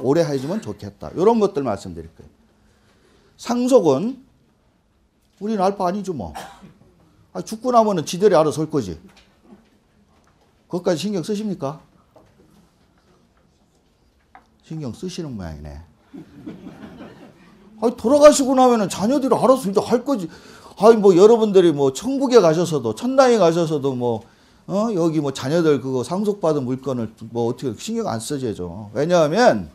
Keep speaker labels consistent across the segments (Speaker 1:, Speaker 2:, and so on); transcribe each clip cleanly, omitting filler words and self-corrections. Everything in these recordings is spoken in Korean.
Speaker 1: 오래 해주면 좋겠다. 이런 것들 말씀드릴 거예요. 상속은 우리는 알 바 아니죠 뭐. 죽고 나면은 지들이 알아서 할 거지. 그것까지 신경 쓰십니까? 신경 쓰시는 모양이네. 돌아가시고 나면은 자녀들이 알아서 이제 할 거지. 뭐 여러분들이 뭐 천국에 가셔서도 천당에 가셔서도 뭐 여기 뭐 자녀들 그거 상속받은 물건을 뭐 어떻게 신경 안 쓰죠. 왜냐하면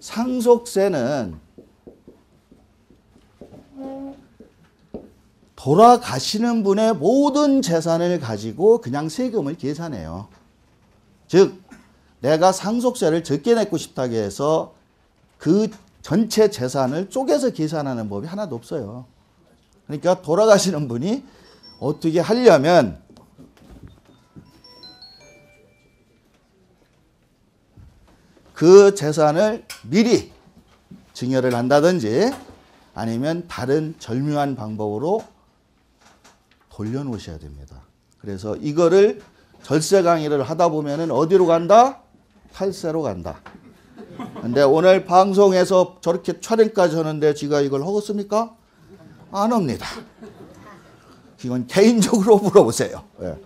Speaker 1: 상속세는 돌아가시는 분의 모든 재산을 가지고 그냥 세금을 계산해요. 즉 내가 상속세를 적게 내고 싶다고 해서 그 전체 재산을 쪼개서 계산하는 법이 하나도 없어요. 그러니까 돌아가시는 분이 어떻게 하려면 그 재산을 미리 증여를 한다든지 아니면 다른 절묘한 방법으로 돌려놓으셔야 됩니다. 그래서 이거를 절세 강의를 하다 보면은 어디로 간다? 탈세로 간다. 근데 오늘 방송에서 저렇게 촬영까지 하는데 지가 이걸 하겠습니까? 안 합니다. 이건 개인적으로 물어보세요. 예.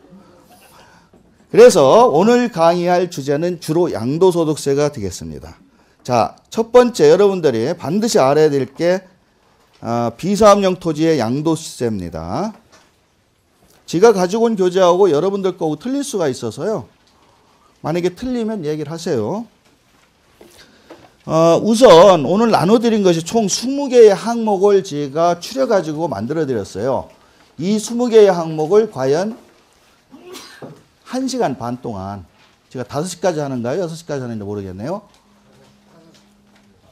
Speaker 1: 그래서 오늘 강의할 주제는 주로 양도소득세가 되겠습니다. 자, 첫 번째 여러분들이 반드시 알아야 될 게 비사업용 토지의 양도세입니다. 지가 가지고 온 교재하고 여러분들 거하고 틀릴 수가 있어서요. 만약에 틀리면 얘기를 하세요. 우선 오늘 나눠드린 것이 총 20개의 항목을 제가 추려가지고 만들어드렸어요. 이 20개의 항목을 과연 1시간 반 동안, 제가 5시까지 하는가요? 6시까지 하는지 모르겠네요.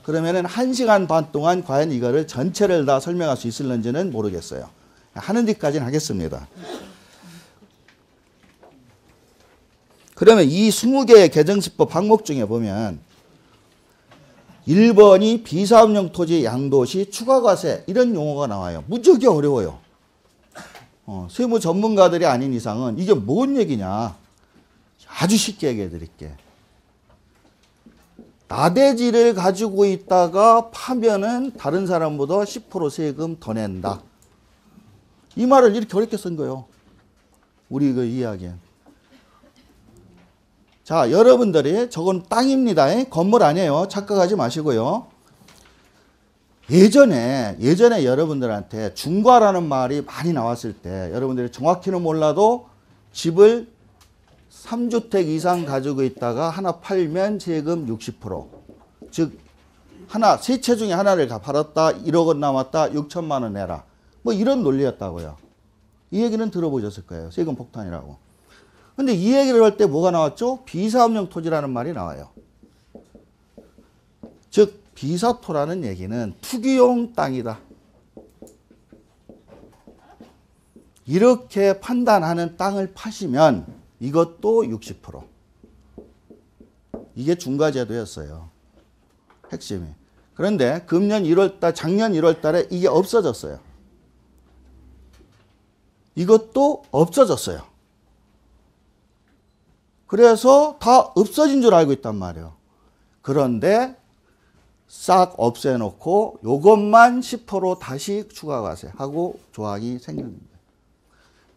Speaker 1: 그러면은 1시간 반 동안 과연 이거를 전체를 다 설명할 수 있을는지는 모르겠어요. 하는 데까지는 하겠습니다. 그러면 이 20개의 개정시법 항목 중에 보면 1번이 비사업용 토지 양도시 추가과세 이런 용어가 나와요. 무지하게 어려워요. 세무 전문가들이 아닌 이상은 이게 뭔 얘기냐. 아주 쉽게 얘기해 드릴게. 나대지를 가지고 있다가 파면은 다른 사람보다 10% 세금 더 낸다. 이 말을 이렇게 어렵게 쓴 거예요. 우리 그 이야기는. 자, 여러분들이 저건 땅입니다. 건물 아니에요. 착각하지 마시고요. 예전에 여러분들한테 중과라는 말이 많이 나왔을 때 여러분들이 정확히는 몰라도 집을 3주택 이상 가지고 있다가 하나 팔면 세금 60%. 즉 하나 세 채 중에 하나를 팔았다 1억 원 남았다 6천만 원 내라. 뭐 이런 논리였다고요. 이 얘기는 들어보셨을 거예요. 세금 폭탄이라고. 근데 이 얘기를 할 때 뭐가 나왔죠? 비사업용 토지라는 말이 나와요. 즉 비사토라는 얘기는 투기용 땅이다. 이렇게 판단하는 땅을 파시면 이것도 60%. 이게 중과제도였어요. 핵심이. 그런데 작년 1월 달에 이게 없어졌어요. 이것도 없어졌어요. 그래서 다 없어진 줄 알고 있단 말이에요. 그런데 싹 없애놓고 요것만 10% 다시 추가과세 하고 조항이 생깁니다.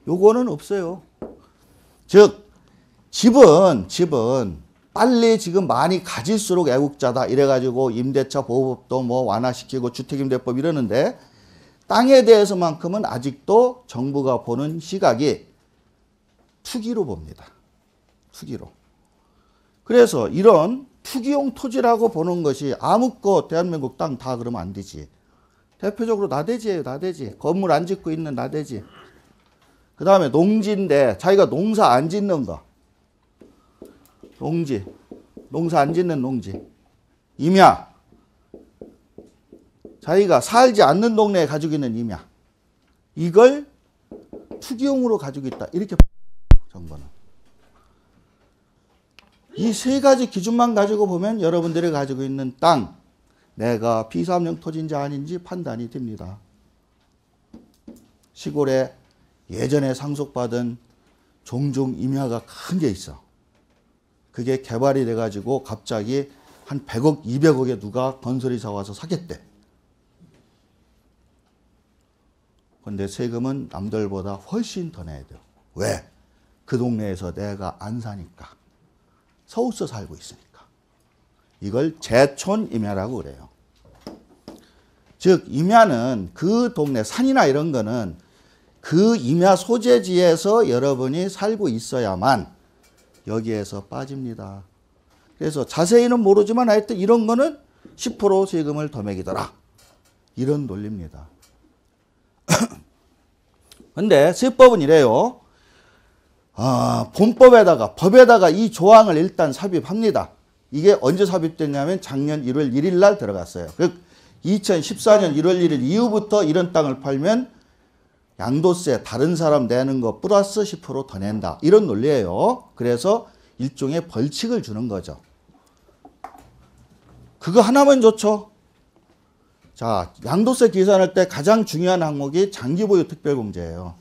Speaker 1: 요거는 없어요. 즉 집은 빨리 지금 많이 가질수록 애국자다 이래가지고 임대차 보호법도 뭐 완화시키고 주택임대법 이러는데 땅에 대해서만큼은 아직도 정부가 보는 시각이 투기로 봅니다. 투기로. 그래서 이런 투기용 토지라고 보는 것이 아무것 대한민국 땅 다 그러면 안 되지. 대표적으로 나대지예요. 나대지. 건물 안 짓고 있는 나대지. 그 다음에 농지인데 자기가 농사 안 짓는 거. 농지. 농사 안 짓는 농지. 임야. 자기가 살지 않는 동네에 가지고 있는 임야. 이걸 투기용으로 가지고 있다. 이렇게 정부는. 이 세 가지 기준만 가지고 보면 여러분들이 가지고 있는 땅, 내가 비사업용 토지인지 아닌지 판단이 됩니다. 시골에 예전에 상속받은 종종 임야가 큰 게 있어. 그게 개발이 돼가지고 갑자기 한 100억, 200억에 누가 건설이사 와서 사겠대. 근데 세금은 남들보다 훨씬 더 내야 돼요. 왜? 그 동네에서 내가 안 사니까. 서울서 살고 있으니까. 이걸 제촌임야라고 그래요. 즉 임야는 그 동네 산이나 이런 거는 그 임야 소재지에서 여러분이 살고 있어야만 여기에서 빠집니다. 그래서 자세히는 모르지만 하여튼 이런 거는 10% 세금을 더 매기더라. 이런 논리입니다. 근데 세법은 이래요. 본법에다가 법에다가 이 조항을 일단 삽입합니다. 이게 언제 삽입됐냐면 작년 1월 1일 날 들어갔어요. 즉 2014년 1월 1일 이후부터 이런 땅을 팔면 양도세 다른 사람 내는 거 플러스 10% 더 낸다. 이런 논리예요. 그래서 일종의 벌칙을 주는 거죠. 그거 하나면 좋죠. 자, 양도세 계산할 때 가장 중요한 항목이 장기보유 특별공제예요.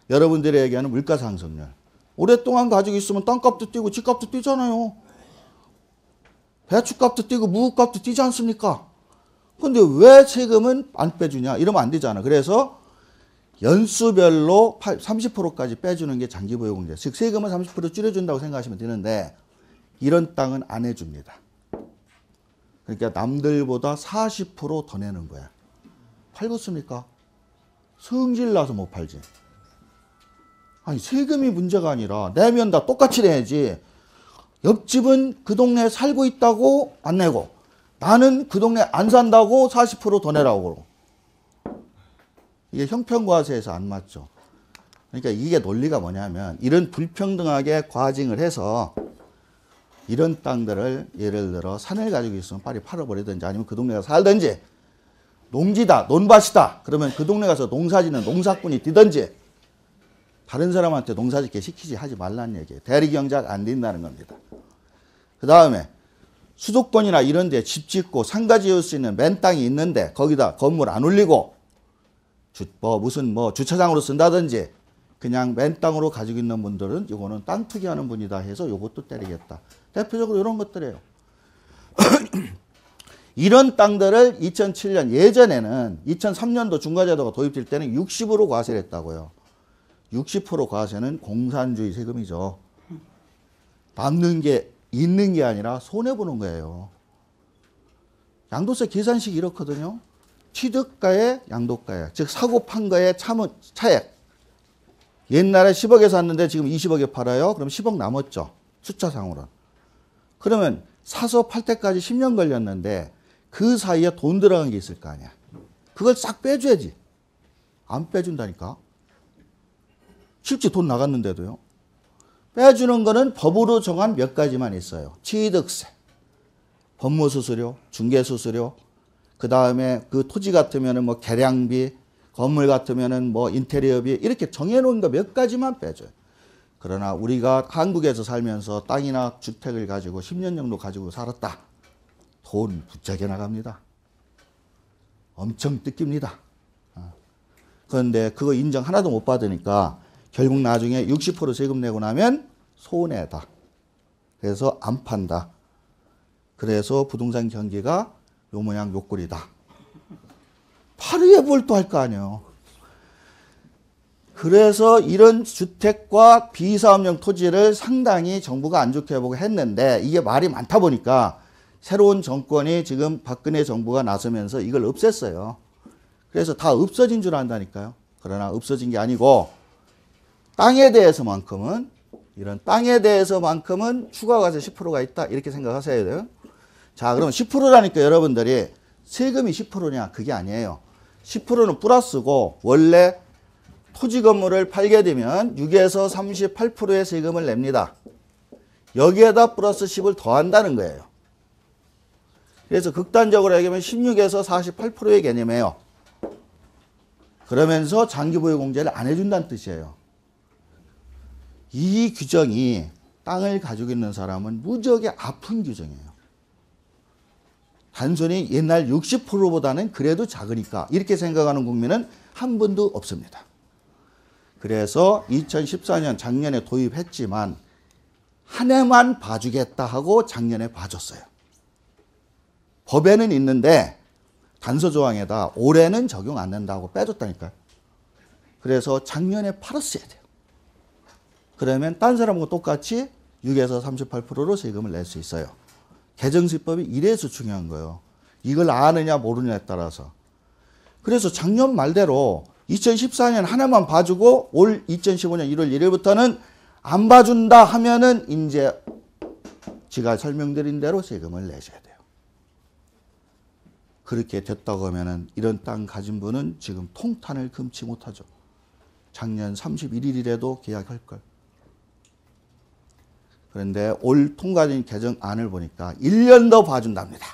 Speaker 1: 여러분들이 얘기하는 물가상승률. 오랫동안 가지고 있으면 땅값도 뛰고 집값도 뛰잖아요. 배추값도 뛰고 무값도 뛰지 않습니까? 근데 왜 세금은 안 빼주냐? 이러면 안 되잖아. 그래서 연수별로 30%까지 빼주는 게 장기보유공제. 즉 세금은 30% 줄여준다고 생각하시면 되는데 이런 땅은 안 해줍니다. 그러니까 남들보다 40% 더 내는 거야. 팔겠습니까? 성질나서 못 팔지. 아니 세금이 문제가 아니라 내면 다 똑같이 내야지. 옆집은 그 동네에 살고 있다고 안 내고 나는 그 동네 안 산다고 40% 더 내라고 그러고. 이게 형평과세에서 안 맞죠. 그러니까 이게 논리가 뭐냐면 이런 불평등하게 과징을 해서 이런 땅들을 예를 들어 산을 가지고 있으면 빨리 팔아버리든지 아니면 그 동네 가서 살든지 농지다, 논밭이다. 그러면 그 동네 가서 농사짓는 농사꾼이 뛰든지 다른 사람한테 농사짓게 시키지 하지 말라는 얘기예요. 대리경제가 안 된다는 겁니다. 그 다음에 수도권이나 이런 데 집 짓고 상가 지을 수 있는 맨 땅이 있는데 거기다 건물 안 올리고 무슨 주차장으로 쓴다든지 그냥 맨 땅으로 가지고 있는 분들은 이거는 땅 투기하는 분이다 해서 이것도 때리겠다. 대표적으로 이런 것들이에요. 이런 땅들을 2007년 예전에는 2003년도 중과제도가 도입될 때는 60으로 과세를 했다고요. 60% 과세는 공산주의 세금이죠. 남는 게 있는 게 아니라 손해보는 거예요. 양도세 계산식이 이렇거든요. 취득가에 양도가에 즉 사고 판 거에 차액. 옛날에 10억에 샀는데 지금 20억에 팔아요. 그럼 10억 남았죠. 숫자상으로는. 그러면 사서 팔 때까지 10년 걸렸는데 그 사이에 돈 들어간 게 있을 거 아니야. 그걸 싹 빼줘야지. 안 빼준다니까. 실제 돈 나갔는데도요. 빼주는 거는 법으로 정한 몇 가지만 있어요. 취득세, 법무수수료, 중개수수료, 그 다음에 그 토지 같으면은 뭐 계량비, 건물 같으면은 뭐 인테리어비 이렇게 정해놓은 거 몇 가지만 빼줘요. 그러나 우리가 한국에서 살면서 땅이나 주택을 가지고 10년 정도 가지고 살았다. 돈 부쩍게 나갑니다. 엄청 뜯깁니다. 그런데 그거 인정 하나도 못 받으니까 결국 나중에 60% 세금 내고 나면 손해다. 그래서 안 판다. 그래서 부동산 경기가 요 모양 요 꼴이다. 하루에 뭘 또 할 거 아니에요. 그래서 이런 주택과 비사업용 토지를 상당히 정부가 안 좋게 보고 했는데 이게 말이 많다 보니까 새로운 정권이 지금 박근혜 정부가 나서면서 이걸 없앴어요. 그래서 다 없어진 줄 안다니까요. 그러나 없어진 게 아니고 땅에 대해서만큼은 이런 땅에 대해서만큼은 추가과세 10%가 있다. 이렇게 생각하셔야 돼요. 자, 그럼 10%라니까 여러분들이 세금이 10%냐? 그게 아니에요. 10%는 플러스고 원래 토지 건물을 팔게 되면 6에서 38%의 세금을 냅니다. 여기에다 플러스 10을 더한다는 거예요. 그래서 극단적으로 얘기하면 16에서 48%의 개념이에요. 그러면서 장기보유공제를 안 해준다는 뜻이에요. 이 규정이 땅을 가지고 있는 사람은 무지하게 아픈 규정이에요. 단순히 옛날 60%보다는 그래도 작으니까 이렇게 생각하는 국민은 한 분도 없습니다. 그래서 2014년 작년에 도입했지만 한 해만 봐주겠다 하고 작년에 봐줬어요. 법에는 있는데 단서 조항에다 올해는 적용 안 된다고 빼줬다니까요. 그래서 작년에 팔았어야 돼요. 그러면 딴 사람하고 똑같이 6에서 38%로 세금을 낼 수 있어요. 개정세법이 이래서 중요한 거예요. 이걸 아느냐 모르냐에 따라서. 그래서 작년 말대로 2014년 하나만 봐주고 올 2015년 1월 1일부터는 안 봐준다 하면은 이제 제가 설명드린 대로 세금을 내셔야 돼요. 그렇게 됐다고 하면은 이런 땅 가진 분은 지금 통탄을 금치 못하죠. 작년 31일이라도 계약할 걸. 그런데 올 통과된 개정안을 보니까 1년 더 봐준답니다.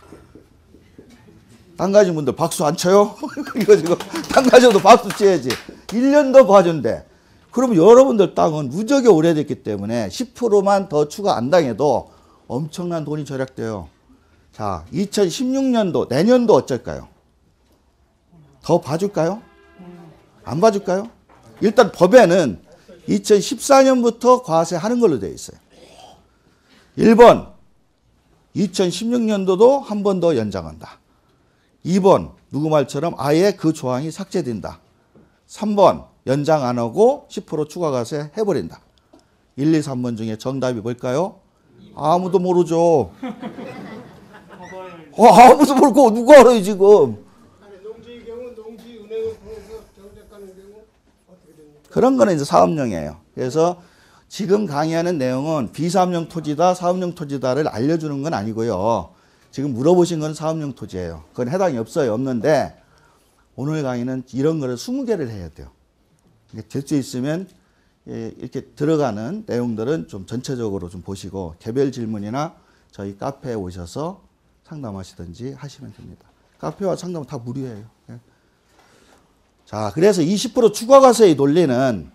Speaker 1: 땅 가진 분들 박수 안 쳐요? 이거 지금 땅 가져도 박수 쳐야지. 1년 더 봐준대. 그러면 여러분들 땅은 무지하게 오래됐기 때문에 10%만 더 추가 안 당해도 엄청난 돈이 절약돼요. 자, 2016년도 내년도 어쩔까요? 더 봐줄까요? 안 봐줄까요? 일단 법에는 2014년부터 과세하는 걸로 되어 있어요. 1번 2016년도도 한 번 더 연장한다. 2번 누구 말처럼 아예 그 조항이 삭제된다. 3번 연장 안 하고 10% 추가 과세 해버린다. 1, 2, 3번 중에 정답이 뭘까요? 아무도 모르죠. 아무도 모르고 누가 알아요 지금.
Speaker 2: 농지의 경우 농지은행을 통해서 경작하는 경우 어떻게 됩니까?
Speaker 1: 그런 거는 이제 사업용이에요. 그래서 지금 강의하는 내용은 비사업용 토지다, 사업용 토지다를 알려주는 건 아니고요. 지금 물어보신 건 사업용 토지예요. 그건 해당이 없어요. 없는데 오늘 강의는 이런 거를 20개를 해야 돼요. 될 수 있으면 이렇게 들어가는 내용들은 좀 전체적으로 좀 보시고 개별 질문이나 저희 카페에 오셔서 상담하시든지 하시면 됩니다. 카페와 상담은 다 무료예요. 자, 그래서 20% 추가과세의 논리는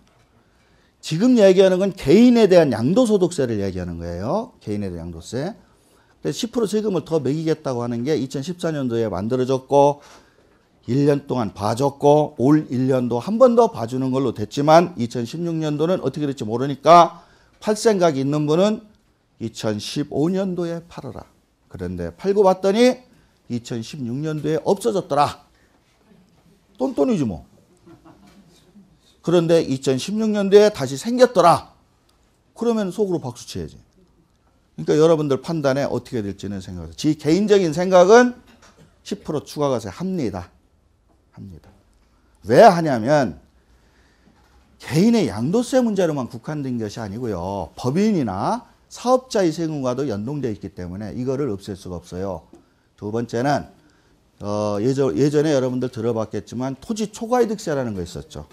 Speaker 1: 지금 얘기하는 건 개인에 대한 양도소득세를 얘기하는 거예요. 개인에 대한 양도세. 10% 세금을 더 매기겠다고 하는 게 2014년도에 만들어졌고 1년 동안 봐줬고 올 1년도 한 번 더 봐주는 걸로 됐지만 2016년도는 어떻게 될지 모르니까 팔 생각이 있는 분은 2015년도에 팔아라. 그런데 팔고 봤더니 2016년도에 없어졌더라. 똔똔이지 뭐. 그런데 2016년도에 다시 생겼더라. 그러면 속으로 박수 쳐야지. 그러니까 여러분들 판단에 어떻게 될지는 생각하세요. 제 개인적인 생각은 10% 추가과세 합니다. 왜 하냐면 개인의 양도세 문제로만 국한된 것이 아니고요. 법인이나 사업자의 세금과도 연동되어 있기 때문에 이거를 없앨 수가 없어요. 두 번째는 예전에 여러분들 들어봤겠지만 토지 초과이득세라는 거 있었죠.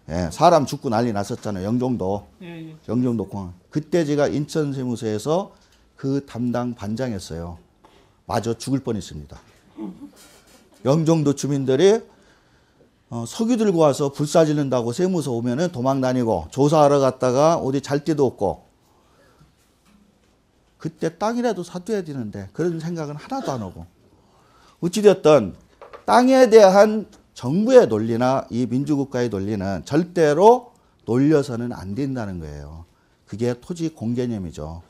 Speaker 1: 예, 사람 죽고 난리 났었잖아요. 영종도. 영종도 공항. 그때 제가 인천세무서에서 그 담당 반장했어요. 마저 죽을 뻔했습니다. 영종도 주민들이 석유 들고 와서 불사 지른다고 세무서 오면은 도망 다니고 조사하러 갔다가 어디 잘 데도 없고 그때 땅이라도 사둬야 되는데 그런 생각은 하나도 안 하고 어찌됐든 땅에 대한 정부의 논리나 이 민주국가의 논리는 절대로 놀려서는 안 된다는 거예요. 그게 토지 공개념이죠.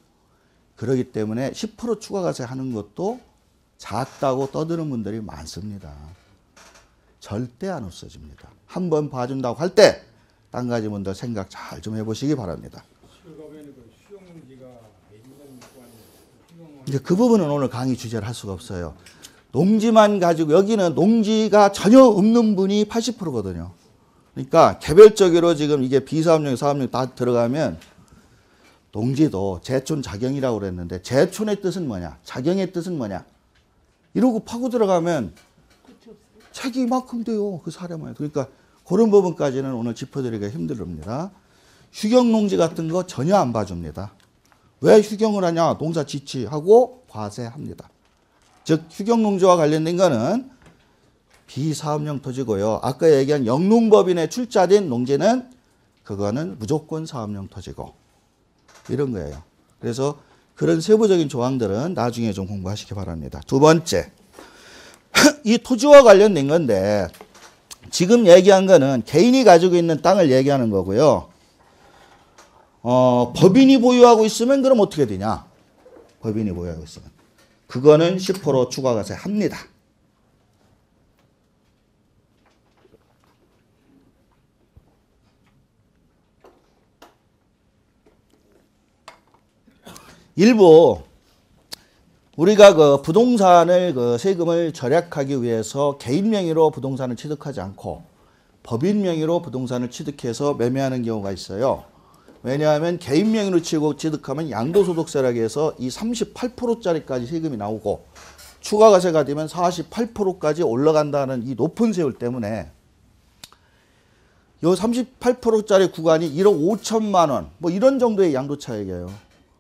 Speaker 1: 그렇기 때문에 10% 추가과세 하는 것도 작다고 떠드는 분들이 많습니다. 절대 안 없어집니다. 한번 봐준다고 할 때 땅 가진 분들 생각 잘 좀 해보시기 바랍니다. 이제 그 부분은 오늘 강의 주제를 할 수가 없어요. 농지만 가지고 여기는 농지가 전혀 없는 분이 80%거든요. 그러니까 개별적으로 지금 이게 비사업용, 사업용 다 들어가면 농지도 제촌 자경이라고 그랬는데 제촌의 뜻은 뭐냐? 자경의 뜻은 뭐냐? 이러고 파고 들어가면 책이 이만큼 돼요. 그 사람은. 그러니까 그런 부분까지는 오늘 짚어드리기가 힘듭니다. 휴경농지 같은 거 전혀 안 봐줍니다. 왜 휴경을 하냐? 농사 지치하고 과세합니다. 즉 휴경농지와 관련된 거는 비사업용 토지고요. 아까 얘기한 영농법인에 출자된 농지는 그거는 무조건 사업용 토지고 이런 거예요. 그래서 그런 세부적인 조항들은 나중에 좀 공부하시기 바랍니다. 두 번째, 이 토지와 관련된 건데 지금 얘기한 거는 개인이 가지고 있는 땅을 얘기하는 거고요. 법인이 보유하고 있으면 그럼 어떻게 되냐? 법인이 보유하고 있으면 그거는 10% 추가과세 합니다. 일부 우리가 그 부동산을 그 세금을 절약하기 위해서 개인 명의로 부동산을 취득하지 않고 법인 명의로 부동산을 취득해서 매매하는 경우가 있어요. 왜냐하면 개인 명의로 취득하면 양도소득세라고 해서 이 38%짜리까지 세금이 나오고 추가과세가 되면 48%까지 올라간다는 이 높은 세율 때문에 요 38%짜리 구간이 1억 5천만 원 뭐 이런 정도의 양도 차익이에요.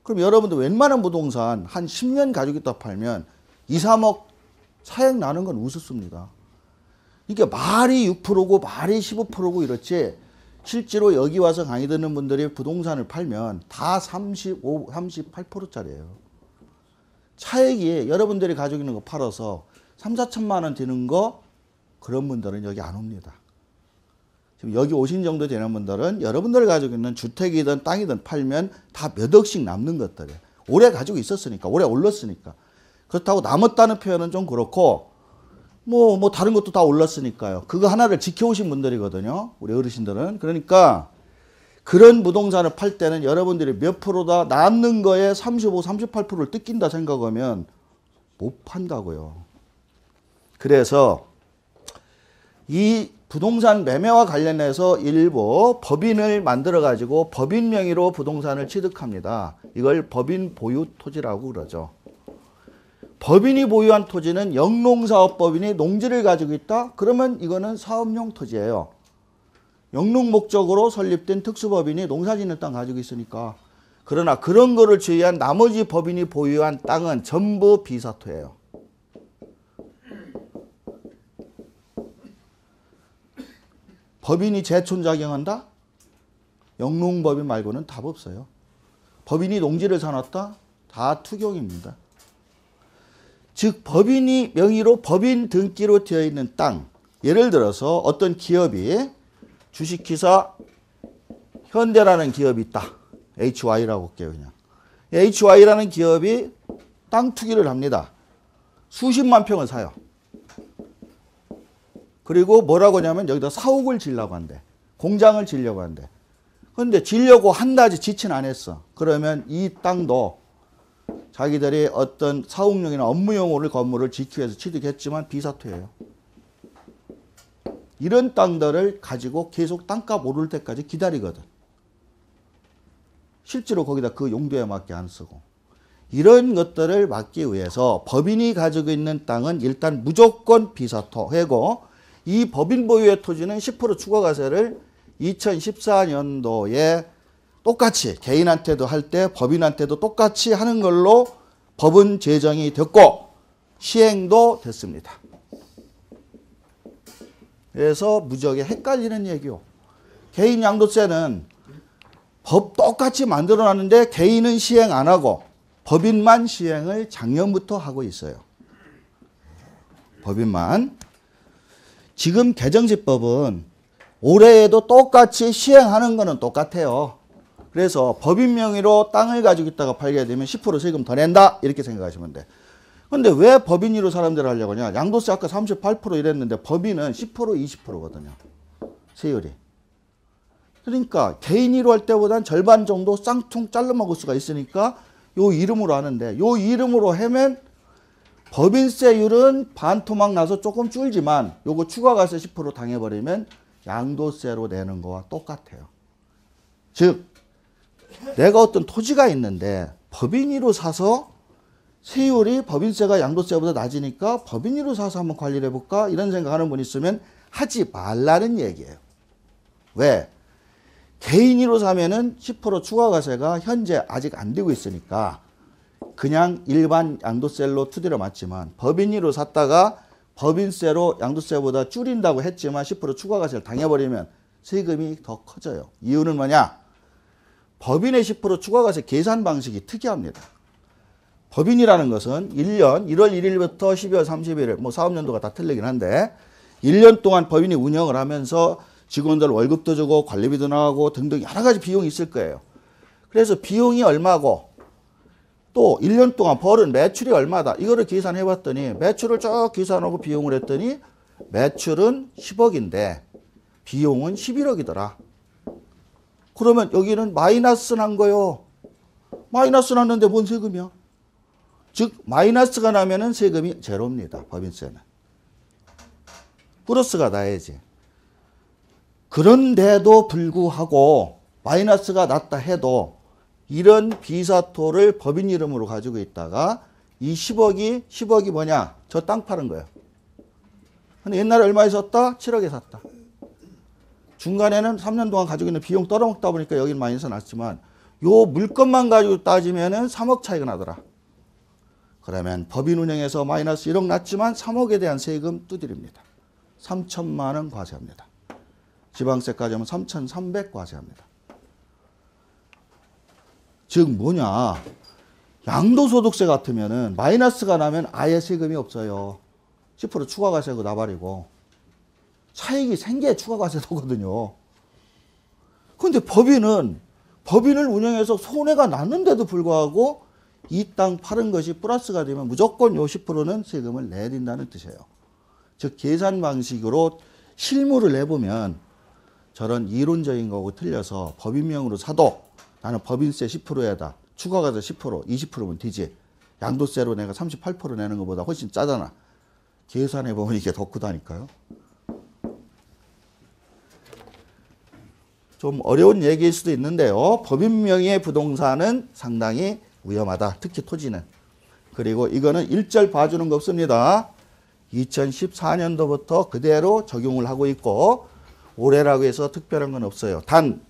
Speaker 1: 그럼 여러분들 웬만한 부동산 한 10년 가지고 있다 팔면 2, 3억 차익 나는 건 우습습니다. 이게 말이 6%고 말이 15%고 이렇지 실제로 여기 와서 강의 듣는 분들이 부동산을 팔면 다 35, 38%짜리예요. 차익이 여러분들이 가지고 있는 거 팔아서 3, 4천만 원 드는 거 그런 분들은 여기 안 옵니다. 지금 여기 오신 정도 되는 분들은 여러분들이 가지고 있는 주택이든 땅이든 팔면 다 몇 억씩 남는 것들이에요. 오래 가지고 있었으니까, 오래 올랐으니까. 그렇다고 남았다는 표현은 좀 그렇고, 뭐 다른 것도 다 올랐으니까요. 그거 하나를 지켜오신 분들이거든요. 우리 어르신들은. 그러니까 그런 부동산을 팔 때는 여러분들이 몇 프로다 남는 거에 35, 38%를 뜯긴다 생각하면 못 판다고요. 그래서 이 부동산 매매와 관련해서 일부 법인을 만들어 가지고 법인 명의로 부동산을 취득합니다. 이걸 법인 보유 토지라고 그러죠. 법인이 보유한 토지는 영농사업법인이 농지를 가지고 있다? 그러면 이거는 사업용 토지예요. 영농 목적으로 설립된 특수법인이 농사짓는 땅 가지고 있으니까. 그러나 그런 거를 제외한 나머지 법인이 보유한 땅은 전부 비사토예요. 법인이 재촌 작용한다? 영농법인 말고는 답 없어요. 법인이 농지를 사놨다? 다 투경입니다. 즉 법인이 명의로 법인 등기로 되어 있는 땅, 예를 들어서 어떤 기업이 주식회사 현대라는 기업이 있다. HY라고 할게요. 그냥. HY라는 기업이 땅 투기를 합니다. 수십만 평을 사요. 그리고 뭐라고 하냐면 여기다 사옥을 지으려고 한대. 공장을 지으려고 한대. 그런데 지으려고 한다지 지친 안 했어. 그러면 이 땅도 자기들이 어떤 사옥용이나 업무용으로 건물을 짓기 위해서 취득했지만 비사토예요. 이런 땅들을 가지고 계속 땅값 오를 때까지 기다리거든. 실제로 거기다 그 용도에 맞게 안 쓰고. 이런 것들을 막기 위해서 법인이 가지고 있는 땅은 일단 무조건 비사토하고 이 법인 보유의 토지는 10% 추가과세를 2014년도에 똑같이 개인한테도 할 때 법인한테도 똑같이 하는 걸로 법은 제정이 됐고 시행도 됐습니다. 그래서 무지하게 헷갈리는 얘기요. 개인 양도세는 법 똑같이 만들어놨는데 개인은 시행 안 하고 법인만 시행을 작년부터 하고 있어요. 법인만. 지금 개정시법은 올해에도 똑같이 시행하는 거는 똑같아요. 그래서 법인 명의로 땅을 가지고 있다가 팔게 되면 10% 세금 더 낸다 이렇게 생각하시면 돼. 근데 왜 법인으로 사람들을 하려고 하냐. 양도세 아까 38% 이랬는데 법인은 10% 20%거든요. 세율이. 그러니까 개인으로 할 때보단 절반 정도 쌍퉁 잘라 먹을 수가 있으니까 요 이름으로 하는데 요 이름으로 하면 법인세율은 반토막 나서 조금 줄지만 요거 추가과세 10% 당해버리면 양도세로 내는 거와 똑같아요. 즉 내가 어떤 토지가 있는데 법인으로 사서 세율이 법인세가 양도세보다 낮으니까 법인으로 사서 한번 관리를 해볼까 이런 생각하는 분이 있으면 하지 말라는 얘기예요. 왜? 개인으로 사면은 10% 추가과세가 현재 아직 안 되고 있으니까 그냥 일반 양도세로 투기를 맞지만 법인으로 샀다가 법인세로 양도세보다 줄인다고 했지만 10% 추가과세를 당해버리면 세금이 더 커져요. 이유는 뭐냐? 법인의 10% 추가과세 계산 방식이 특이합니다. 법인이라는 것은 1년 1월 1일부터 12월 31일 뭐 사업연도가 다 틀리긴 한데 1년 동안 법인이 운영을 하면서 직원들 월급도 주고 관리비도 나가고 등등 여러 가지 비용이 있을 거예요. 그래서 비용이 얼마고 또 1년 동안 벌은 매출이 얼마다. 이거를 계산해 봤더니 매출을 쭉 계산하고 비용을 했더니 매출은 10억인데 비용은 11억이더라. 그러면 여기는 마이너스 난 거요. 마이너스 났는데 뭔 세금이야? 즉 마이너스가 나면은 세금이 제로입니다. 법인세는. 플러스가 나야지. 그런데도 불구하고 마이너스가 났다 해도 이런 비사토를 법인 이름으로 가지고 있다가 이 10억이 뭐냐? 저 땅 파는 거예요. 근데 옛날에 얼마에 샀다? 7억에 샀다. 중간에는 3년 동안 가지고 있는 비용 떨어먹다 보니까 여기는 마이너스 났지만 요 물건만 가지고 따지면은 3억 차이가 나더라. 그러면 법인 운영에서 마이너스 1억 났지만 3억에 대한 세금 두드립니다. 3천만 원 과세합니다. 지방세까지 하면 3,300 과세합니다. 즉 뭐냐? 양도소득세 같으면은 마이너스가 나면 아예 세금이 없어요. 10% 추가과세고 나발이고 차익이 생겨야 추가과세도거든요. 그런데 법인을 운영해서 손해가 났는데도 불구하고 이 땅 파는 것이 플러스가 되면 무조건 요 10%는 세금을 내야 된다는 뜻이에요. 즉 계산 방식으로 실물을 내보면 저런 이론적인 거하고 틀려서 법인명으로 사도 나는 법인세 10%에다 추가과세 10%, 20%면 되지. 양도세로 내가 38% 내는 것보다 훨씬 짜잖아. 계산해보면 이게 더 크다니까요. 좀 어려운 얘기일 수도 있는데요. 법인명의의 부동산은 상당히 위험하다. 특히 토지는. 그리고 이거는 일절 봐주는 거 없습니다. 2014년도부터 그대로 적용을 하고 있고 올해라고 해서 특별한 건 없어요. 단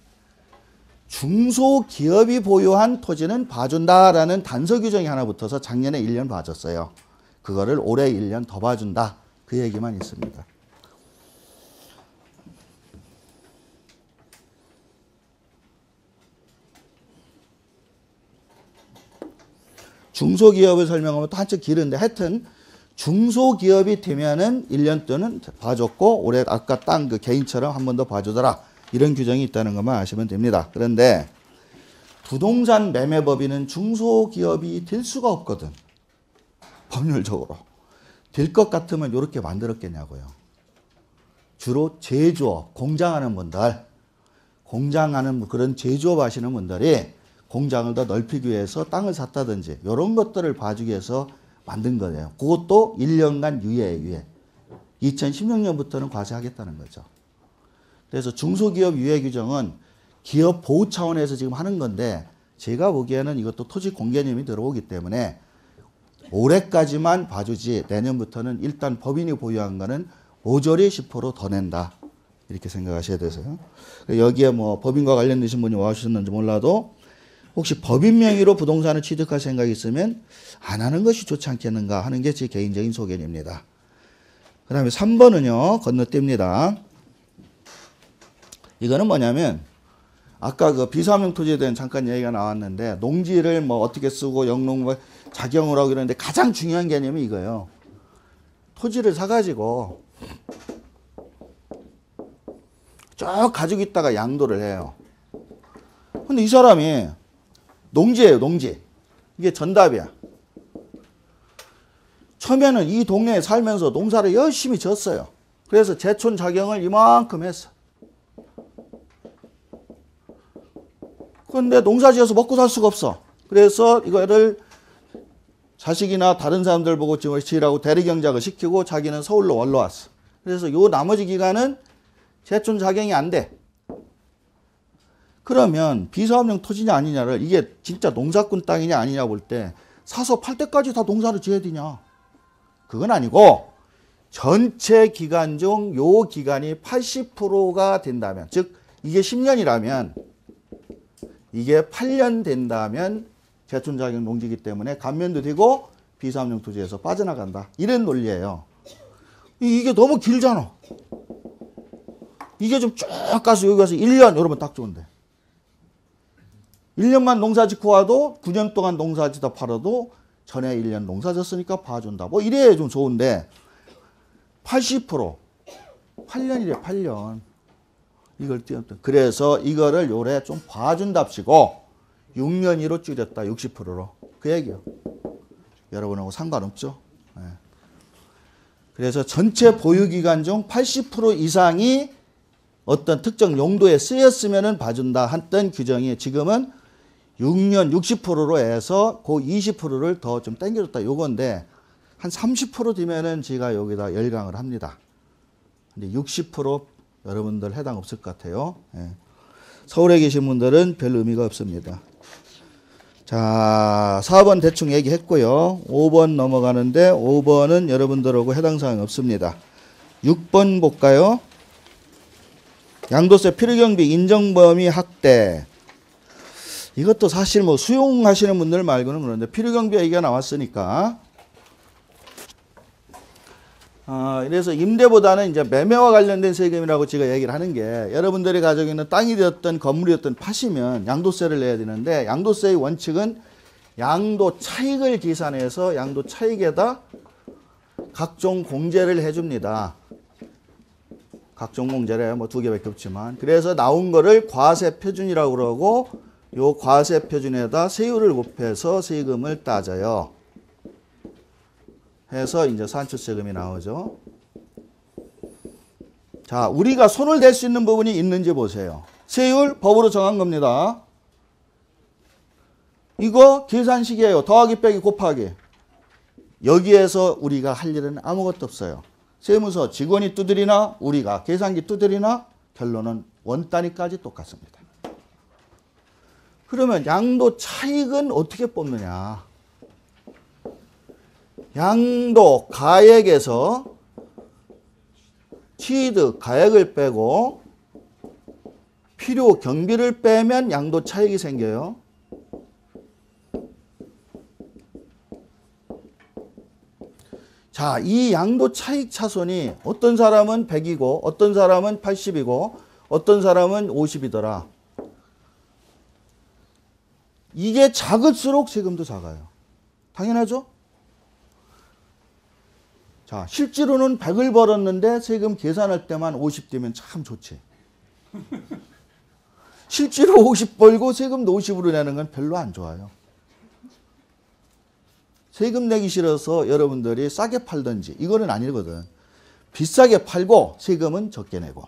Speaker 1: 중소기업이 보유한 토지는 봐준다라는 단서 규정이 하나 붙어서 작년에 1년 봐줬어요. 그거를 올해 1년 더 봐준다. 그 얘기만 있습니다. 중소기업을 설명하면 또 한쪽 길은데 하여튼 중소기업이 되면은 1년 또는 봐줬고 올해 아까 땅 그 개인처럼 한 번 더 봐주더라. 이런 규정이 있다는 것만 아시면 됩니다. 그런데 부동산 매매법인은 중소기업이 될 수가 없거든. 법률적으로. 될 것 같으면 이렇게 만들었겠냐고요. 주로 제조업, 공장하는 분들, 공장하는 그런 제조업 하시는 분들이 공장을 더 넓히기 위해서 땅을 샀다든지 이런 것들을 봐주기 위해서 만든 거예요. 그것도 1년간 유예. 2016년부터는 과세하겠다는 거죠. 그래서 중소기업 유예 규정은 기업 보호 차원에서 지금 하는 건데 제가 보기에는 이것도 토지 공개념이 들어오기 때문에 올해까지만 봐주지 내년부터는 일단 법인이 보유한 거는 모조리 10% 더 낸다. 이렇게 생각하셔야 되세요. 여기에 뭐 법인과 관련되신 분이 와주셨는지 몰라도 혹시 법인 명의로 부동산을 취득할 생각이 있으면 안 하는 것이 좋지 않겠는가 하는 게 제 개인적인 소견입니다. 그 다음에 3번은요. 건너뜁니다. 이거는 뭐냐면 아까 그 비사명 토지에 대한 잠깐 얘기가 나왔는데 농지를 뭐 어떻게 쓰고 영농 뭐 작용을 하고 이러는데 가장 중요한 개념이 이거예요. 토지를 사가지고 쭉 가지고 있다가 양도를 해요. 근데 이 사람이 농지예요, 농지. 이게 전답이야. 처음에는 이 동네에 살면서 농사를 열심히 졌어요. 그래서 제촌 작용을 이만큼 했어. 그런데 농사 지어서 먹고 살 수가 없어. 그래서 이거를 자식이나 다른 사람들 보고 지으라고 대리경작을 시키고 자기는 서울로 올라왔어. 그래서 요 나머지 기간은 제촌 작용이 안 돼. 그러면 비사업용 토지냐 아니냐를 이게 진짜 농사꾼 땅이냐 아니냐 볼 때 사서 팔 때까지 다 농사를 지어야 되냐. 그건 아니고 전체 기간 중 요 기간이 80%가 된다면 즉 이게 10년이라면 이게 8년 된다면 제촌작용 농지이기 때문에 감면도 되고 비사업용 토지에서 빠져나간다. 이런 논리예요. 이게 너무 길잖아. 이게 좀 쭉 가서 여기 가서 1년 이러면 딱 좋은데. 1년만 농사 짓고 와도 9년 동안 농사 짓다 팔아도 전에 1년 농사 졌으니까 봐준다. 뭐 이래야 좀 좋은데 80% 8년이래 8년. 이걸 띄웠던. 그래서 이거를 요래 좀 봐준답시고 6년이로 줄였다. 60%로. 그 얘기요. 여러분하고 상관없죠. 네. 그래서 전체 보유기간 중 80% 이상이 어떤 특정 용도에 쓰였으면 봐준다 했던 규정이 지금은 6년 60%로 해서 그 20%를 더 좀 당겨줬다 요건데 한 30% 되면은 제가 여기다 열강을 합니다. 근데 60% 여러분들 해당 없을 것 같아요. 예. 서울에 계신 분들은 별 의미가 없습니다. 자, 4번 대충 얘기했고요. 5번 넘어가는데 5번은 여러분들하고 해당 사항이 없습니다. 6번 볼까요? 양도세 필요경비 인정 범위 확대. 이것도 사실 뭐 수용하시는 분들 말고는 그런데 필요경비 얘기가 나왔으니까. 그래서 임대보다는 이제 매매와 관련된 세금이라고 제가 얘기를 하는 게 여러분들이 가지고 있는 땅이 되었든 건물이었든 파시면 양도세를 내야 되는데 양도세의 원칙은 양도 차익을 계산해서 양도 차익에다 각종 공제를 해줍니다. 각종 공제를 뭐 2개밖에 없지만 그래서 나온 거를 과세 표준이라고 그러고 요 과세 표준에다 세율을 곱해서 세금을 따져요. 해서 이제 산출세금이 나오죠. 자, 우리가 손을 댈 수 있는 부분이 있는지 보세요. 세율 법으로 정한 겁니다. 이거 계산식이에요. 더하기 빼기 곱하기. 여기에서 우리가 할 일은 아무것도 없어요. 세무서 직원이 두드리나 우리가 계산기 두드리나 결론은 원 단위까지 똑같습니다. 그러면 양도 차익은 어떻게 뽑느냐? 양도 가액에서 취득 가액을 빼고 필요 경비를 빼면 양도 차익이 생겨요. 자, 이 양도 차익 차손이 어떤 사람은 100이고 어떤 사람은 80이고 어떤 사람은 50이더라. 이게 작을수록 세금도 작아요. 당연하죠? 자, 실제로는 100을 벌었는데 세금 계산할 때만 50 되면 참 좋지. 실제로 50 벌고 세금도 50으로 내는 건 별로 안 좋아요. 세금 내기 싫어서 여러분들이 싸게 팔든지 이거는 아니거든. 비싸게 팔고 세금은 적게 내고.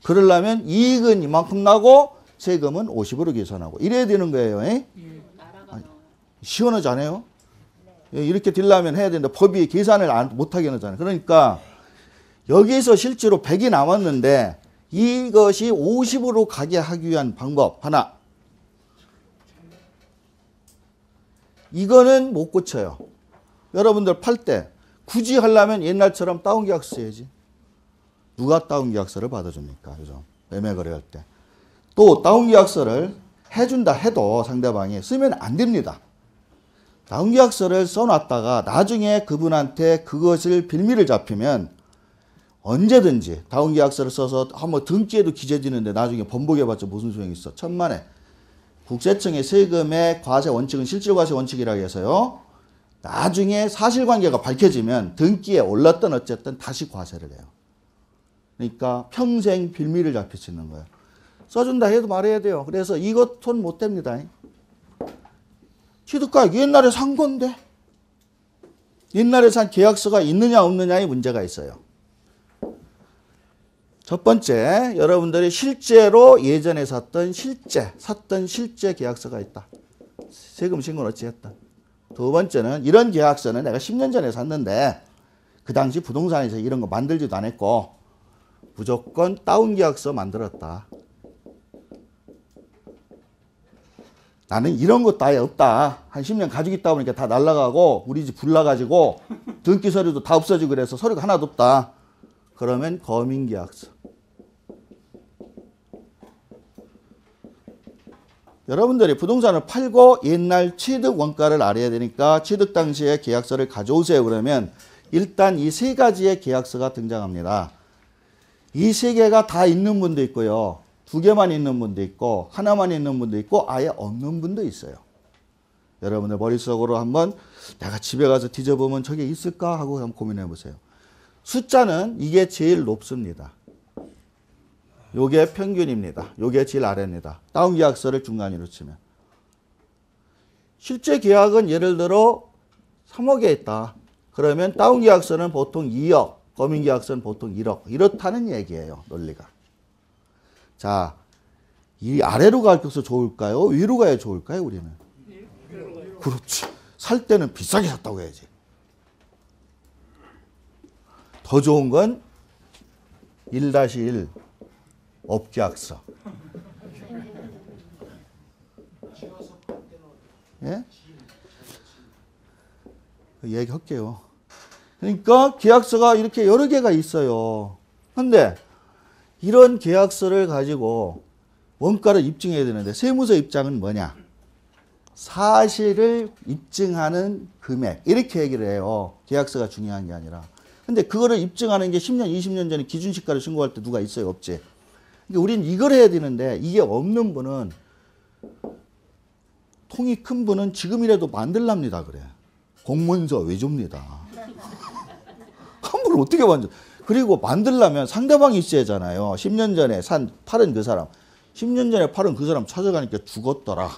Speaker 1: 그러려면 이익은 이만큼 나고 세금은 50으로 계산하고 이래야 되는 거예요. 아니, 시원하지 않아요? 이렇게 되려면 해야 되는데 법이 계산을 못하게 하잖아요. 그러니까 여기서 실제로 100이 남았는데 이것이 50으로 가게 하기 위한 방법 하나. 이거는 못 고쳐요. 여러분들 팔 때 굳이 하려면 옛날처럼 다운계약서 써야지. 누가 다운계약서를 받아줍니까? 요즘 매매 거래할 때. 또 다운계약서를 해준다 해도 상대방이 쓰면 안 됩니다. 다운계약서를 써놨다가 나중에 그분한테 그것을 빌미를 잡히면 언제든지 다운계약서를 써서 한번 등기에도 기재되는데 나중에 번복해봤자 무슨 소용이 있어. 천만에. 국세청의 세금의 과세 원칙은 실질과세 원칙이라고 해서요. 나중에 사실관계가 밝혀지면 등기에 올랐든 어쨌든 다시 과세를 해요. 그러니까 평생 빌미를 잡힐 수 있는 거예요. 써준다 해도 말해야 돼요. 그래서 이것 손 못 댑니다. 취득가액 옛날에 산 건데 옛날에 산 계약서가 있느냐 없느냐의 문제가 있어요. 첫 번째, 여러분들이 실제로 예전에 샀던 실제 계약서가 있다. 세금 신고는 어찌했다. 두 번째는 이런 계약서는 내가 10년 전에 샀는데 그 당시 부동산에서 이런 거 만들지도 않았고 무조건 다운 계약서 만들었다. 나는 이런 것도 아예 없다. 한 10년 가지고 있다 보니까 다 날라가고 우리 집 불나가지고 등기 서류도 다 없어지고 그래서 서류가 하나도 없다. 그러면 거민계약서. 여러분들이 부동산을 팔고 옛날 취득 원가를 알아야 되니까 취득 당시에 계약서를 가져오세요. 그러면 일단 이 세 가지의 계약서가 등장합니다. 이 세 개가 다 있는 분도 있고요. 2개만 있는 분도 있고 하나만 있는 분도 있고 아예 없는 분도 있어요. 여러분들 머릿속으로 한번 내가 집에 가서 뒤져보면 저게 있을까 하고 한번 고민해 보세요. 숫자는 이게 제일 높습니다. 요게 평균입니다. 요게 제일 아래입니다. 다운계약서를 중간으로 치면. 실제 계약은 예를 들어 3억에 있다. 그러면 다운 계약서는 보통 2억, 검인 계약서는 보통 1억. 이렇다는 얘기예요, 논리가. 자, 이 아래로 가서 좋을까요? 위로 가야 좋을까요, 우리는? 그렇지. 살 때는 비싸게 샀다고 해야지. 더 좋은 건 1-1 업계약서. 예? 얘기할게요. 그러니까 계약서가 이렇게 여러 개가 있어요. 근데 이런 계약서를 가지고 원가를 입증해야 되는데 세무서 입장은 뭐냐? 사실을 입증하는 금액 이렇게 얘기를 해요. 계약서가 중요한 게 아니라. 근데 그거를 입증하는 게 10년, 20년 전에 기준시가를 신고할 때 누가 있어요? 없지. 그러니까 우리는 이걸 해야 되는데 이게 없는 분은 통이 큰 분은 지금이라도 만들랍니다. 그래. 공문서 외줍니다. 한 분을 어떻게 만들? 그리고 만들려면 상대방이 있어야잖아요. 10년 전에 팔은 그 사람. 10년 전에 팔은 그 사람 찾아가니까 죽었더라.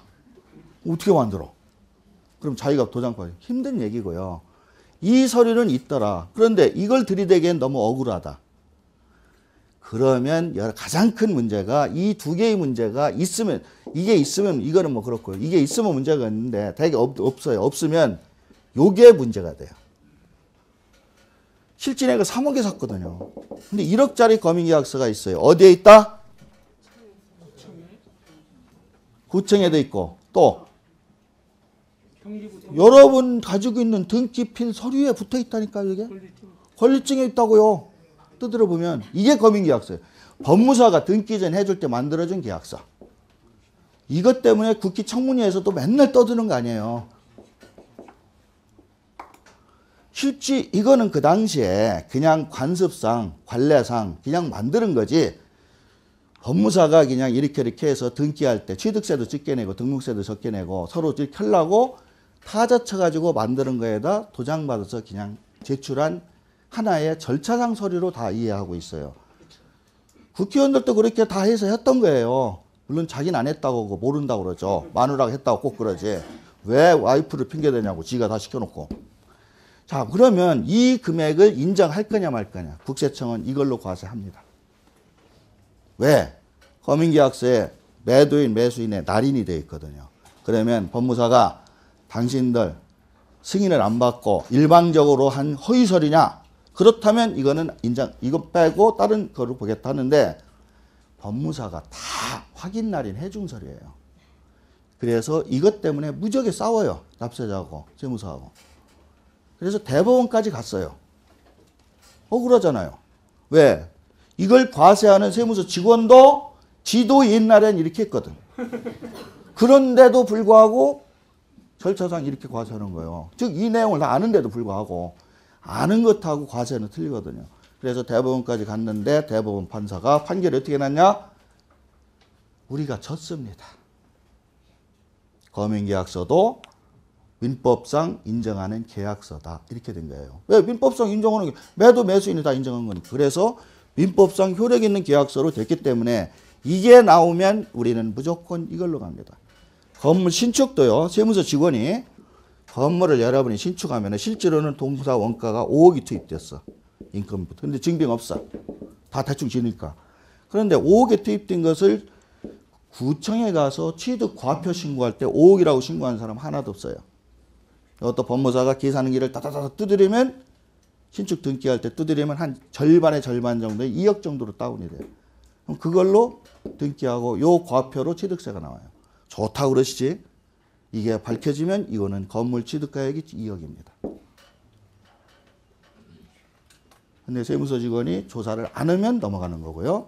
Speaker 1: 어떻게 만들어? 그럼 자기가 도장받기 힘든 얘기고요. 이 서류는 있더라. 그런데 이걸 들이대기엔 너무 억울하다. 그러면 가장 큰 문제가 이 두 개의 문제가 있으면 이게 있으면 이거는 뭐 그렇고요. 이게 있으면 문제가 있는데 되게 없어요. 없으면 요게 문제가 돼요. 실진액을 3억에 샀거든요. 근데 1억짜리 검인계약서가 있어요. 어디에 있다? 구청에도 있고 또 여러분 가지고 있는 등기필 서류에 붙어 있다니까요. 이게 권리증에 있다고요. 뜯으러 보면 이게 검인계약서예요. 법무사가 등기 전 해줄 때 만들어준 계약서. 이것 때문에 국기 청문회에서도 맨날 떠드는 거 아니에요. 실제 이거는 그 당시에 그냥 관습상, 관례상 그냥 만드는 거지. 법무사가 그냥 이렇게 해서 등기할 때 취득세도 적게 내고 등록세도 적게 내고 서로 이렇게 하려고 타자 쳐가지고 만드는 거에다 도장받아서 그냥 제출한 하나의 절차상 서류로 다 이해하고 있어요. 국회의원들도 그렇게 다 해서 했던 거예요. 물론 자기는 안 했다고 모른다고 그러죠. 마누라가 했다고 꼭 그러지. 왜 와이프를 핑계대냐고 지가 다 시켜놓고. 자, 그러면 이 금액을 인정할 거냐 말 거냐. 국세청은 이걸로 과세합니다. 왜? 검인계약서에 매도인, 매수인의 날인이 되어 있거든요. 그러면 법무사가 당신들 승인을 안 받고 일방적으로 한 허위서류냐? 그렇다면 이거는 인정, 이거 빼고 다른 거로 보겠다 하는데 법무사가 다 확인 날인 해준 서류예요. 그래서 이것 때문에 무지하게 싸워요. 납세자하고 세무사하고. 그래서 대법원까지 갔어요. 억울하잖아요. 왜? 이걸 과세하는 세무서 직원도 지도 옛날엔 이렇게 했거든. 그런데도 불구하고 절차상 이렇게 과세하는 거예요. 즉 이 내용을 다 아는데도 불구하고 아는 것하고 과세는 틀리거든요. 그래서 대법원까지 갔는데 대법원 판사가 판결이 어떻게 났냐? 우리가 졌습니다. 검인계약서도 민법상 인정하는 계약서다. 이렇게 된 거예요. 왜? 민법상 인정하는 게 매도 매수인이 다 인정한 거니까. 그래서 민법상 효력 있는 계약서로 됐기 때문에 이게 나오면 우리는 무조건 이걸로 갑니다. 건물 신축도요. 세무서 직원이 건물을 여러분이 신축하면 실제로는 동사 원가가 5억이 투입됐어. 인건비부터. 근데 증빙 없어. 다 대충 지니까. 그런데 5억에 투입된 것을 구청에 가서 취득 과표 신고할 때 5억이라고 신고하는 사람 하나도 없어요. 또 법무사가 계산기를 따다다다 두드리면 신축 등기할 때 두드리면 한 절반의 절반 정도의 2억 정도로 다운이 돼요. 그럼 그걸로 등기하고 요 과표로 취득세가 나와요. 좋다고 그러시지? 이게 밝혀지면 이거는 건물 취득가액이 2억입니다. 근데 세무서 직원이 조사를 안 하면 넘어가는 거고요.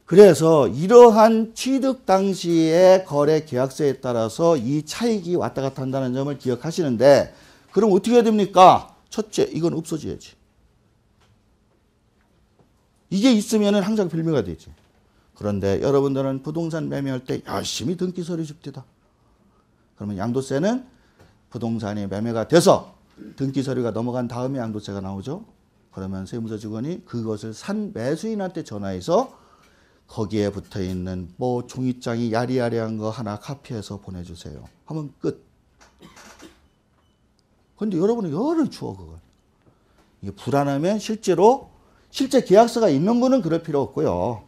Speaker 1: 그래서 이러한 취득 당시의 거래 계약서에 따라서 이 차익이 왔다 갔다 한다는 점을 기억하시는데 그럼 어떻게 해야 됩니까? 첫째, 이건 없어져야지. 이게 있으면 항상 빌미가 되지. 그런데 여러분들은 부동산 매매할 때 열심히 등기 서류 줍디다. 그러면 양도세는 부동산이 매매가 돼서 등기 서류가 넘어간 다음에 양도세가 나오죠. 그러면 세무서 직원이 그것을 산 매수인한테 전화해서 거기에 붙어 있는 뭐 종이장이 야리야리한 거 하나 카피해서 보내주세요. 하면 끝. 근데 여러분은 열을 주어 그걸. 이게 불안하면 실제 계약서가 있는 분은 그럴 필요 없고요.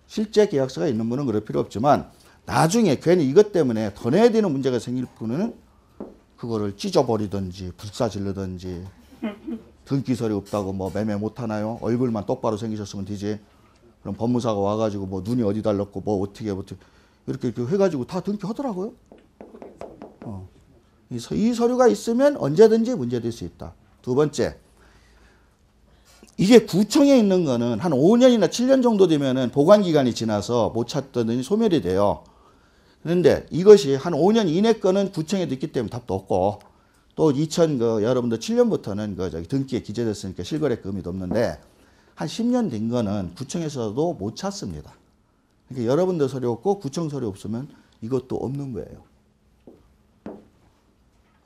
Speaker 1: 실제 계약서가 있는 분은 그럴 필요 없지만 나중에 괜히 이것 때문에 더 내야 되는 문제가 생길 분은 그거를 찢어버리든지 불사질르든지 등기설이 없다고 뭐 매매 못하나요? 얼굴만 똑바로 생기셨으면 되지. 그럼 법무사가 와가지고 뭐 눈이 어디 달렸고 뭐 어떻게 이렇게 해가지고 다 등기하더라고요. 이 서류가 있으면 언제든지 문제될 수 있다. 두 번째, 이게 구청에 있는 거는 한 5년이나 7년 정도 되면은 보관기간이 지나서 못 찾더니 소멸이 돼요. 그런데 이것이 한 5년 이내 거는 구청에도 있기 때문에 답도 없고 또 여러분들 7년부터는 등기에 기재됐으니까 실거래가 의미도 없는데 한 10년 된 거는 구청에서도 못 찾습니다. 그러니까 여러분들 서류 없고 구청 서류 없으면 이것도 없는 거예요.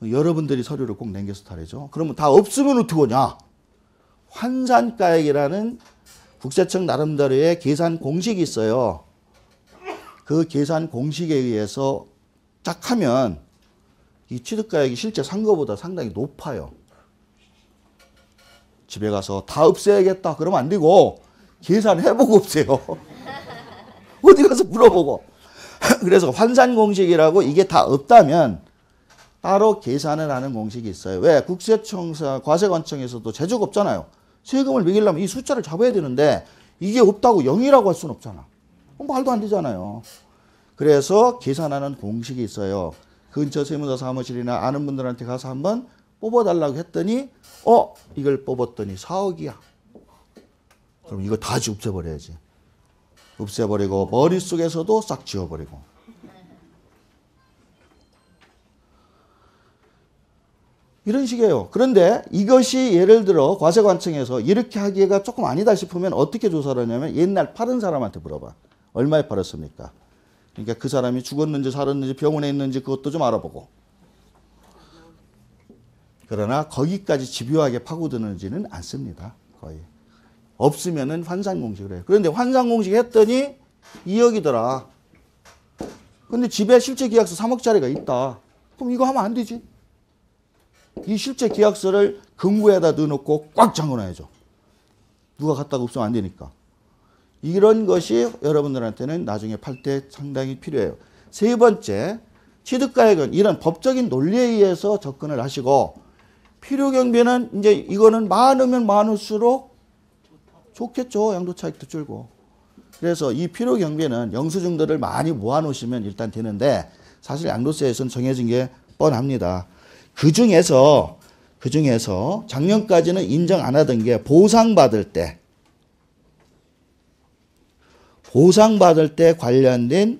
Speaker 1: 여러분들이 서류를 꼭 남겨서 타래죠. 그러면 다 없으면 어떻게 하냐? 환산가액이라는 국세청 나름대로의 계산 공식이 있어요. 그 계산 공식에 의해서 딱 하면 이 취득가액이 실제 산 거보다 상당히 높아요. 집에 가서 다 없애야겠다 그러면 안 되고 계산해보고 없애요. 어디 가서 물어보고. 그래서 환산 공식이라고 이게 다 없다면 따로 계산을 하는 공식이 있어요. 왜? 국세청사 과세관청에서도 제조가 없잖아요. 세금을 매기려면 이 숫자를 잡아야 되는데 이게 없다고 0이라고 할 수는 없잖아. 말도 안 되잖아요. 그래서 계산하는 공식이 있어요. 근처 세무사 사무실이나 아는 분들한테 가서 한번 뽑아달라고 했더니 이걸 뽑았더니 4억이야. 그럼 이거 다 없애버려야지. 없애버리고 머릿속에서도 싹 지워버리고. 이런 식이에요. 그런데 이것이 예를 들어 과세관청에서 이렇게 하기가 조금 아니다 싶으면 어떻게 조사를 하냐면 옛날 팔은 사람한테 물어봐. 얼마에 팔았습니까? 그러니까 그 사람이 죽었는지 살았는지 병원에 있는지 그것도 좀 알아보고. 그러나 거기까지 집요하게 파고드는지는 않습니다. 거의. 없으면은 환산공식을 해요. 그런데 환산공식 했더니 2억이더라. 근데 집에 실제 계약서 3억짜리가 있다. 그럼 이거 하면 안 되지. 이 실제 계약서를 금고에다 넣어놓고 꽉 잠궈놔야죠. 누가 갖다가 없으면 안 되니까. 이런 것이 여러분들한테는 나중에 팔 때 상당히 필요해요. 세 번째, 취득가액은 이런 법적인 논리에 의해서 접근을 하시고 필요경비는 이제 이거는 많으면 많을수록 좋겠죠. 양도차익도 줄고. 그래서 이 필요경비는 영수증들을 많이 모아놓으시면 일단 되는데 사실 양도세에서는 정해진 게 뻔합니다. 그 중에서 작년까지는 인정 안 하던 게 보상받을 때 관련된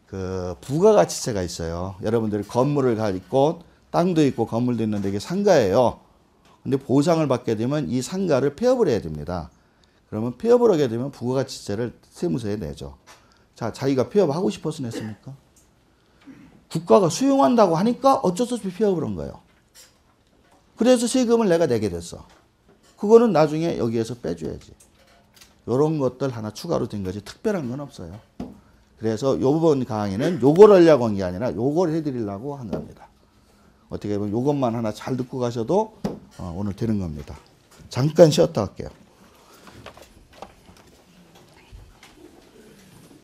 Speaker 1: 그 부가가치세가 있어요. 여러분들이 건물을 가지고 땅도 있고 건물도 있는데 이게 상가예요. 근데 보상을 받게 되면 이 상가를 폐업을 해야 됩니다. 그러면 폐업을 하게 되면 부가가치세를 세무서에 내죠. 자, 자기가 폐업하고 싶어서 냈습니까? 국가가 수용한다고 하니까 어쩔 수 없이 폐업을 한 거예요. 그래서 세금을 내가 내게 됐어. 그거는 나중에 여기에서 빼줘야지. 이런 것들 하나 추가로 된 거지 특별한 건 없어요. 그래서 이번 강의는 요걸 하려고 한 게 아니라 요걸 해드리려고 한 겁니다. 어떻게 보면 요것만 하나 잘 듣고 가셔도 오늘 되는 겁니다. 잠깐 쉬었다 할게요.